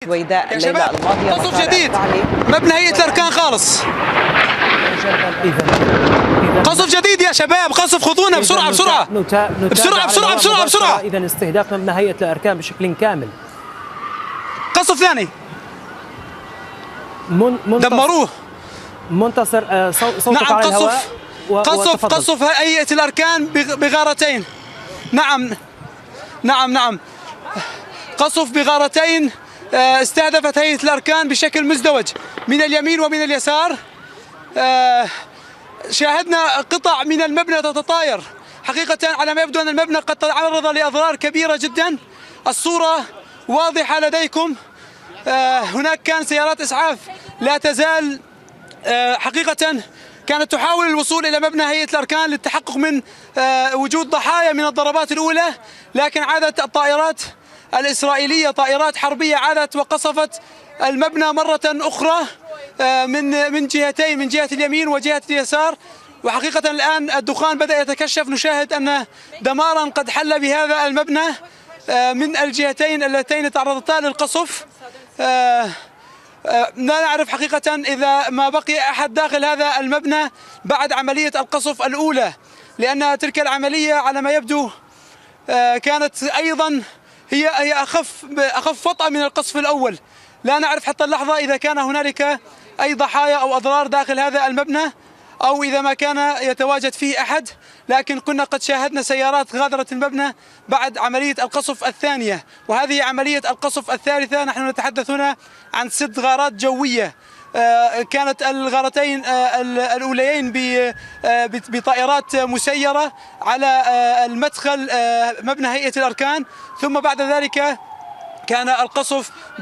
ويداء يا الليلة شباب الماضية قصف جديد مبنى هيئة الأركان خالص. قصف جديد يا شباب، قصف، خذونا بسرعة بسرعة بسرعة بسرعة بسرعة بسرعة. إذا استهداف مبنى هيئة الأركان بشكل كامل. قصف ثاني دمروه. منتصر صوتك نعم على الهواء. قصف هيئة الأركان بغارتين. نعم قصف بغارتين استهدفت هيئة الأركان بشكل مزدوج من اليمين ومن اليسار. شاهدنا قطع من المبنى تتطاير. حقيقة على ما يبدو أن المبنى قد تعرض لأضرار كبيرة جدا. الصورة واضحة لديكم. هناك كان سيارات إسعاف لا تزال حقيقة كانت تحاول الوصول إلى مبنى هيئة الأركان للتحقق من وجود ضحايا من الضربات الأولى، لكن عادت الطائرات الإسرائيلية، طائرات حربية، عادت وقصفت المبنى مرة أخرى من جهتين، من جهة اليمين وجهة اليسار. وحقيقة الآن الدخان بدأ يتكشف. نشاهد أن دمارا قد حل بهذا المبنى من الجهتين اللتين تعرضتا للقصف. لا نعرف حقيقة إذا ما بقي أحد داخل هذا المبنى بعد عملية القصف الأولى، لأن تلك العملية على ما يبدو كانت أيضا هي أخف وطأ من القصف الأول. لا نعرف حتى اللحظة إذا كان هنالك أي ضحايا أو أضرار داخل هذا المبنى أو إذا ما كان يتواجد فيه أحد، لكن كنا قد شاهدنا سيارات غادرت المبنى بعد عملية القصف الثانية، وهذه عملية القصف الثالثة. نحن نتحدث هنا عن 6 غارات جوية. كانت الغارتين الأوليين بطائرات مسيرة على المدخل مبنى هيئة الأركان، ثم بعد ذلك كان القصف